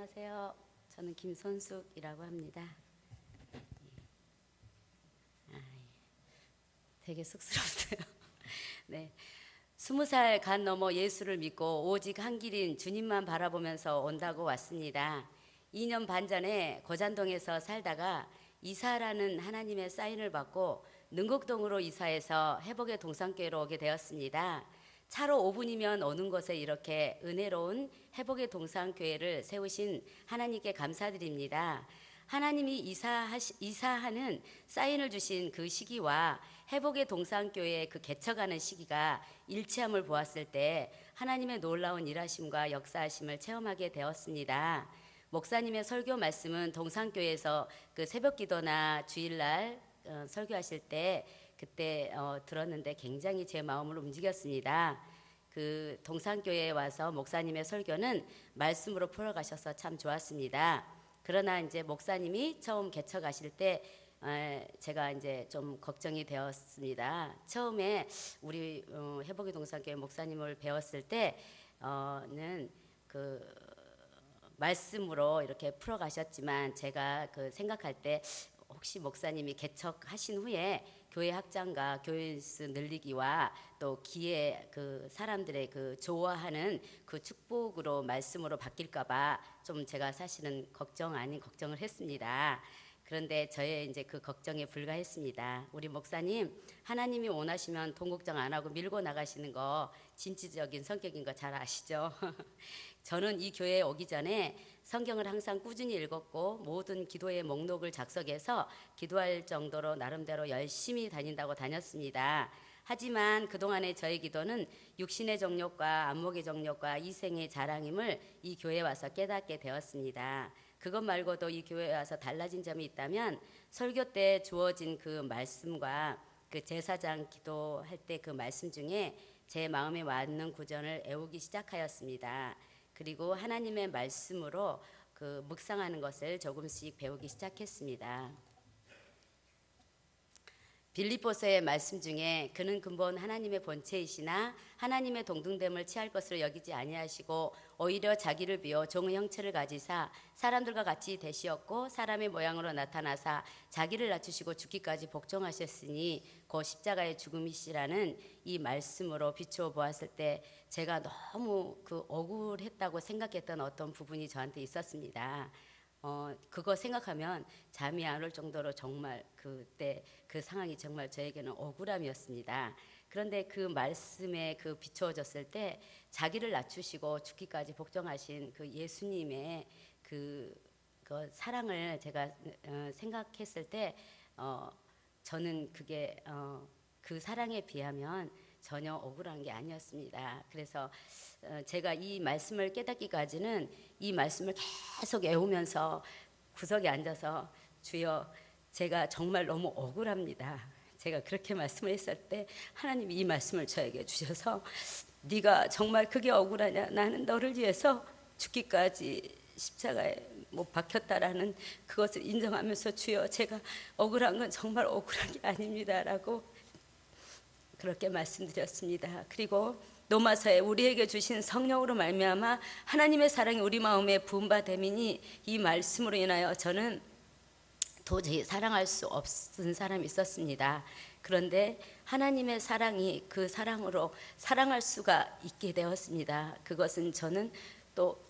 안녕하세요. 저는 김선숙이라고 합니다. 예. 되게 쑥스럽네요. 네, 20살 간 넘어 예수를 믿고 오직 한 길인 주님만 바라보면서 온다고 왔습니다. 2년 반 전에 고잔동에서 살다가 이사라는 하나님의 사인을 받고 능곡동으로 이사해서 회복의 동산교회로 오게 되었습니다. 차로 5분이면 오는 곳에 이렇게 은혜로운 회복의 동산교회를 세우신 하나님께 감사드립니다. 하나님이 이사하는 사인을 주신 그 시기와 회복의 동산교회의 그 개척하는 시기가 일치함을 보았을 때 하나님의 놀라운 일하심과 역사하심을 체험하게 되었습니다. 목사님의 설교 말씀은 동산교회에서 그 새벽기도나 주일날 설교하실 때 그때 들었는데 굉장히 제 마음을 움직였습니다. 그 동산교회에 와서 목사님의 설교는 말씀으로 풀어가셔서 참 좋았습니다. 그러나 이제 목사님이 처음 개척하실 때 제가 이제 좀 걱정이 되었습니다. 처음에 우리 회복의 동산교회 목사님을 배웠을 때는 그 말씀으로 이렇게 풀어가셨지만 제가 그 생각할 때 혹시 목사님이 개척하신 후에 교회 확장과 교인수 늘리기와 또 기회 그 사람들의 그 좋아하는 그 축복으로 말씀으로 바뀔까봐 좀 제가 사실은 걱정 아닌 걱정을 했습니다. 그런데 저의 이제 그 걱정에 불과했습니다. 우리 목사님 하나님이 원하시면 돈 걱정 안 하고 밀고 나가시는 거 진취적인 성격인 거 잘 아시죠? 저는 이 교회에 오기 전에 성경을 항상 꾸준히 읽었고 모든 기도의 목록을 작성해서 기도할 정도로 나름대로 열심히 다녔습니다. 하지만 그동안의 저의 기도는 육신의 정욕과 안목의 정욕과 이생의 자랑임을 이 교회에 와서 깨닫게 되었습니다. 그것 말고도 이 교회에 와서 달라진 점이 있다면 설교 때 주어진 그 말씀과 그 제사장 기도할 때 그 말씀 중에 제 마음에 맞는 구절을 애우기 시작하였습니다. 그리고 하나님의 말씀으로 그 묵상하는 것을 조금씩 배우기 시작했습니다. 빌립보서의 말씀 중에 그는 근본 하나님의 본체이시나 하나님의 동등됨을 취할 것으로 여기지 아니하시고 오히려 자기를 비워 종의 형체를 가지사 사람들과 같이 되시었고 사람의 모양으로 나타나사 자기를 낮추시고 죽기까지 복종하셨으니 그 십자가의 죽음이시라는 이 말씀으로 비추어 보았을 때 제가 너무 그 억울했다고 생각했던 어떤 부분이 저한테 있었습니다. 그거 생각하면 잠이 안 올 정도로 정말 그때 그 상황이 정말 저에게는 억울함이었습니다. 그런데 그 말씀에 그 비추어졌을 때 자기를 낮추시고 죽기까지 복종하신 그 예수님의 그 사랑을 제가 생각했을 때 저는 그게 그 사랑에 비하면 전혀 억울한 게 아니었습니다. 그래서 제가 이 말씀을 깨닫기까지는 이 말씀을 계속 외우면서 구석에 앉아서 주여 제가 정말 너무 억울합니다. 제가 그렇게 말씀을 했을 때 하나님이 이 말씀을 저에게 주셔서 네가 정말 그게 억울하냐? 나는 너를 위해서 죽기까지 십자가에 못 박혔다라는 그것을 인정하면서 주여 제가 억울한 건 정말 억울한 게 아닙니다라고 그렇게 말씀드렸습니다. 그리고 로마서에 우리에게 주신 성령으로 말미암아 하나님의 사랑이 우리 마음에 부은 바 됨이니 이 말씀으로 인하여 저는 도저히 사랑할 수 없은 사람이 있었습니다. 그런데 하나님의 사랑이 그 사랑으로 사랑할 수가 있게 되었습니다. 그것은 저는 또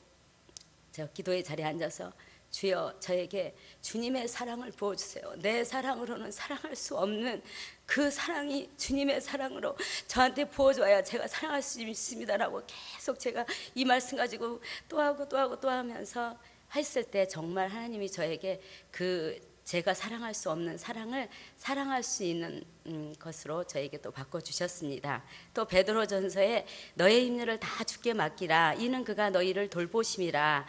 저 기도의 자리에 앉아서 주여 저에게 주님의 사랑을 부어주세요. 내 사랑으로는 사랑할 수 없는 그 사랑이 주님의 사랑으로 저한테 부어줘야 제가 사랑할 수 있습니다라고 계속 제가 이 말씀 가지고 또 하고 또 하고 또 하면서 했을 때 정말 하나님이 저에게 그 제가 사랑할 수 없는 사랑을 사랑할 수 있는 것으로 저에게 또 바꿔주셨습니다. 또 베드로전서에 너의 힘들을 다 주께 맡기라 이는 그가 너희를 돌보심이라.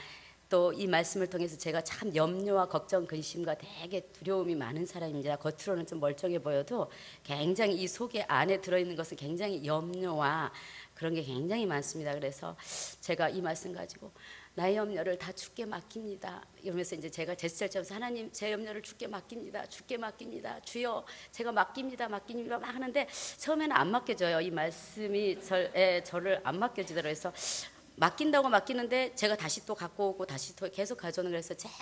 또 이 말씀을 통해서 제가 참 염려와 걱정, 근심과 되게 두려움이 많은 사람입니다. 겉으로는 좀 멀쩡해 보여도 굉장히 이 속에 안에 들어있는 것은 굉장히 염려와 그런 게 굉장히 많습니다. 그래서 제가 이 말씀 가지고 나의 염려를 다 주께 맡깁니다. 이러면서 이제 제가 제스처를 하면서 하나님 제 염려를 주께 맡깁니다. 주께 맡깁니다. 주여 제가 맡깁니다. 맡깁니다. 막 하는데 처음에는 안 맡겨져요. 이 말씀이 저를 안 맡겨지더라고요. 그래서 맡긴다고 맡기는데 제가 다시 또 갖고 오고 다시 또 계속 가져오는, 그래서 제가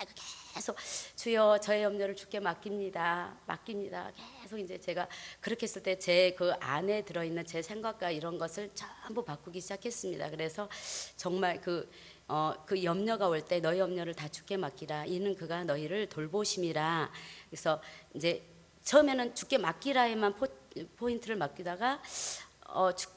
계속 주여 저의 염려를 주께 맡깁니다. 계속 이제 제가 그렇게 했을 때 제 그 안에 들어있는 제 생각과 이런 것을 전부 바꾸기 시작했습니다. 그래서 정말 그 염려가 올 때 너희 염려를 다 주께 맡기라. 이는 그가 너희를 돌보심이라. 그래서 이제 처음에는 주께 맡기라에만 포인트를 맡기다가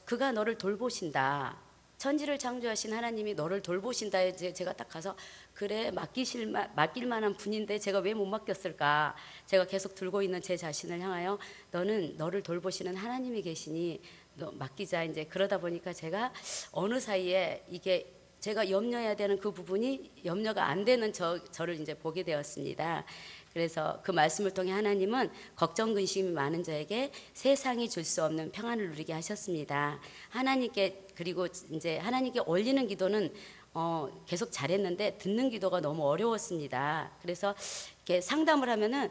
그가 너를 돌보신다. 천지를 창조하신 하나님이 너를 돌보신다. 이제 제가 딱 가서 그래 맡길 만한 분인데 제가 왜 못 맡겼을까? 제가 계속 들고 있는 제 자신을 향하여 너는 너를 돌보시는 하나님이 계시니 너 맡기자. 이제 그러다 보니까 제가 어느 사이에 이게 제가 염려해야 되는 그 부분이 염려가 안 되는 저를 이제 보게 되었습니다. 그래서 그 말씀을 통해 하나님은 걱정 근심이 많은 자에게 세상이 줄 수 없는 평안을 누리게 하셨습니다. 하나님께, 그리고 이제 하나님께 올리는 기도는 계속 잘했는데 듣는 기도가 너무 어려웠습니다. 그래서 이렇게 상담을 하면은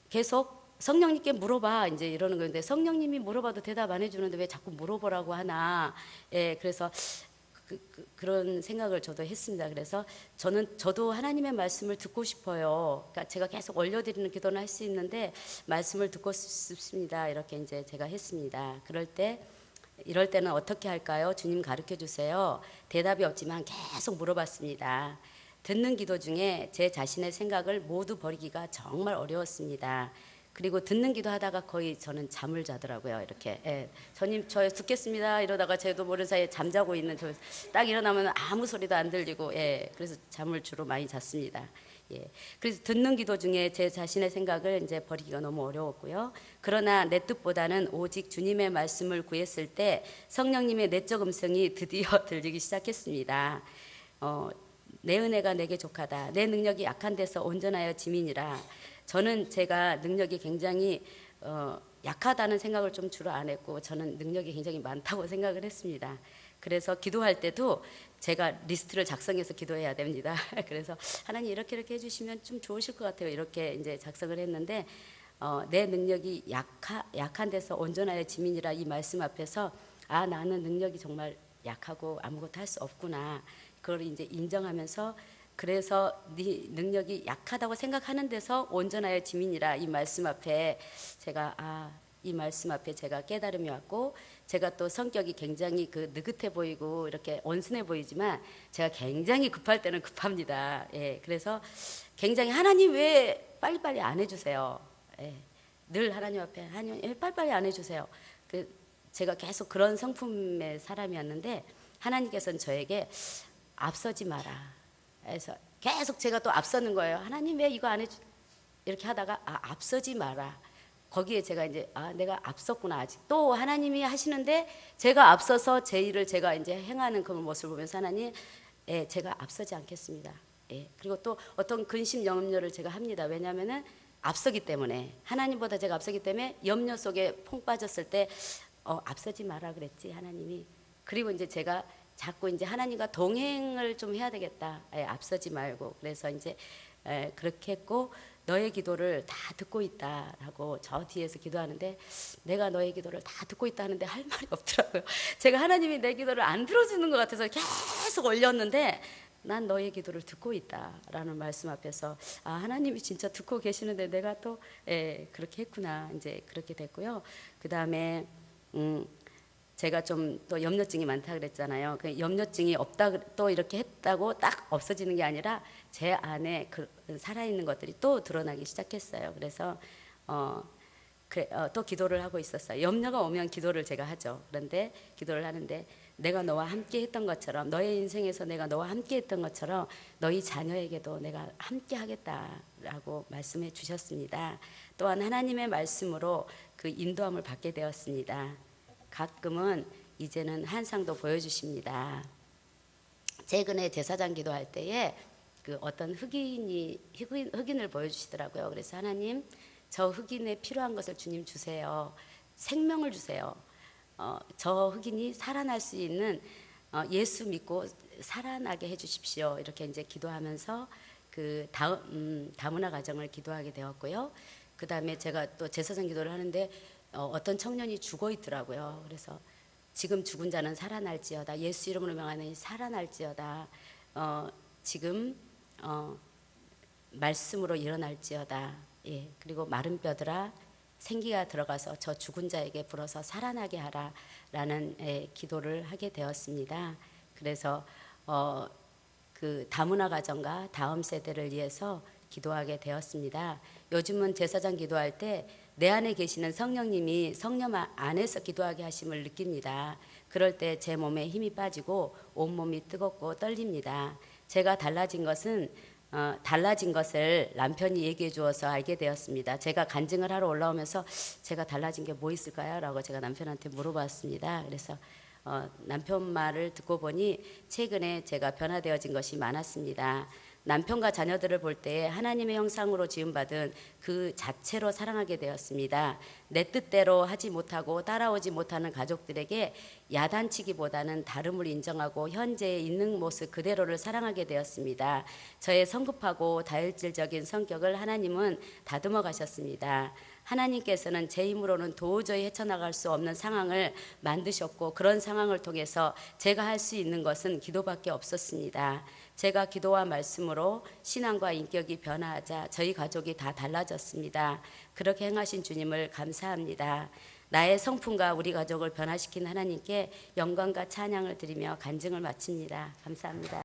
계속 성령님께 물어봐 이제 이러는 건데, 성령님이 물어봐도 대답 안 해주는데 왜 자꾸 물어보라고 하나. 예, 그래서 그런 생각을 저도 했습니다. 그래서 저도 하나님의 말씀을 듣고 싶어요. 그러니까 제가 계속 올려드리는 기도는 할 수 있는데 말씀을 듣고 싶습니다. 이렇게 이제 제가 했습니다. 이럴 때는 어떻게 할까요? 주님 가르쳐 주세요. 대답이 없지만 계속 물어봤습니다. 듣는 기도 중에 제 자신의 생각을 모두 버리기가 정말 어려웠습니다. 그리고 듣는 기도 하다가 거의 저는 잠을 자더라고요. 이렇게 예. 주님 저 듣겠습니다 이러다가 저도 모르는 사이에 잠자고 있는, 딱 일어나면 아무 소리도 안 들리고, 예. 그래서 잠을 주로 많이 잤습니다. 예. 그래서 듣는 기도 중에 제 자신의 생각을 이제 버리기가 너무 어려웠고요. 그러나 내 뜻보다는 오직 주님의 말씀을 구했을 때 성령님의 내적 음성이 드디어 들리기 시작했습니다. 내 은혜가 내게 족하다. 내 능력이 약한 데서 온전하여 지민이라. 저는 제가 능력이 굉장히 약하다는 생각을 좀 주로 안 했고, 저는 능력이 굉장히 많다고 생각을 했습니다. 그래서 기도할 때도 제가 리스트를 작성해서 기도해야 됩니다. 그래서 하나님 이렇게 해주시면 좀 좋으실 것 같아요. 이렇게 이제 작성을 했는데, 내 능력이 약한 데서 온전하여 지민이라, 이 말씀 앞에서 나는 능력이 정말 약하고 아무것도 할 수 없구나. 그걸 이제 인정하면서, 그래서 네 능력이 약하다고 생각하는 데서 온전하여 지민이라, 이 말씀 앞에 이 말씀 앞에 제가 깨달음이 왔고, 제가 또 성격이 굉장히 느긋해 보이고 이렇게 온순해 보이지만 제가 굉장히 급할 때는 급합니다. 예, 그래서 굉장히 하나님 왜 빨리빨리 안 해주세요. 예, 늘 하나님 앞에 하나님 왜 빨리빨리 안 해주세요. 제가 계속 그런 성품의 사람이었는데 하나님께서는 저에게 앞서지 마라. 그래서 계속 제가 또 앞서는 거예요. 하나님 왜 이거 안 해주? 이렇게 하다가 앞서지 마라. 거기에 제가 이제 내가 앞섰구나. 아직 또 하나님이 하시는데 제가 앞서서 제 일을 제가 이제 행하는 그 모습을 보면서 하나님, 예, 제가 앞서지 않겠습니다. 예, 그리고 또 어떤 근심 염려를 제가 합니다. 왜냐하면은 앞서기 때문에, 하나님보다 제가 앞서기 때문에 염려 속에 퐁 빠졌을 때 앞서지 마라 그랬지 하나님이. 그리고 이제 제가 자꾸 이제 하나님과 동행을 좀 해야 되겠다. 앞서지 말고. 그래서 이제 그렇게 했고, 너의 기도를 다 듣고 있다라고 저 뒤에서 기도하는데, 내가 너의 기도를 다 듣고 있다 하는데 할 말이 없더라고요. 제가 하나님이 내 기도를 안 들어주는 것 같아서 계속 올렸는데, 난 너의 기도를 듣고 있다라는 말씀 앞에서 하나님이 진짜 듣고 계시는데 내가 또 그렇게 했구나. 이제 그렇게 됐고요. 그 다음에 제가 좀 또 염려증이 많다 그랬잖아요. 그 염려증이 없다, 또 이렇게 했다고 딱 없어지는 게 아니라 제 안에 살아있는 것들이 또 드러나기 시작했어요. 그래서 또 기도를 하고 있었어요. 염려가 오면 기도를 제가 하죠. 그런데 기도를 하는데, 내가 너와 함께 했던 것처럼, 너의 인생에서 내가 너와 함께 했던 것처럼 너희 자녀에게도 내가 함께 하겠다라고 말씀해 주셨습니다. 또한 하나님의 말씀으로 그 인도함을 받게 되었습니다. 가끔은 이제는 환상도 보여주십니다. 최근에 제사장 기도할 때에 어떤 흑인을 보여주시더라고요. 그래서 하나님, 저 흑인에 필요한 것을 주님 주세요. 생명을 주세요. 저 흑인이 살아날 수 있는, 예수 믿고 살아나게 해주십시오. 이렇게 이제 기도하면서 다문화 가정을 기도하게 되었고요. 그 다음에 제가 또 제사장 기도를 하는데 어떤 청년이 죽어 있더라고요. 그래서 지금 죽은 자는 살아날지어다. 예수 이름으로 명하노니 살아날지어다. 지금 말씀으로 일어날지어다. 예, 그리고 마른 뼈들아 생기가 들어가서 저 죽은 자에게 불어서 살아나게 하라라는 기도를 하게 되었습니다. 그래서 그 다문화 가정과 다음 세대를 위해서 기도하게 되었습니다. 요즘은 제사장 기도할 때 내 안에 계시는 성령님이 성령 안에서 기도하게 하심을 느낍니다. 그럴 때 제 몸에 힘이 빠지고 온몸이 뜨겁고 떨립니다. 제가 달라진 것을 남편이 얘기해 주어서 알게 되었습니다. 제가 간증을 하러 올라오면서 제가 달라진 게 뭐 있을까요? 라고 제가 남편한테 물어봤습니다. 그래서 남편 말을 듣고 보니 최근에 제가 변화되어진 것이 많았습니다. 남편과 자녀들을 볼 때 하나님의 형상으로 지음받은 그 자체로 사랑하게 되었습니다. 내 뜻대로 하지 못하고 따라오지 못하는 가족들에게 야단치기보다는 다름을 인정하고 현재 있는 모습 그대로를 사랑하게 되었습니다. 저의 성급하고 다혈질적인 성격을 하나님은 다듬어 가셨습니다. 하나님께서는 제 힘으로는 도저히 헤쳐나갈 수 없는 상황을 만드셨고 그런 상황을 통해서 제가 할 수 있는 것은 기도밖에 없었습니다. 제가 기도와 말씀으로 신앙과 인격이 변화하자 저희 가족이 다 달라졌습니다. 그렇게 행하신 주님을 감사합니다. 나의 성품과 우리 가족을 변화시킨 하나님께 영광과 찬양을 드리며 간증을 마칩니다. 감사합니다.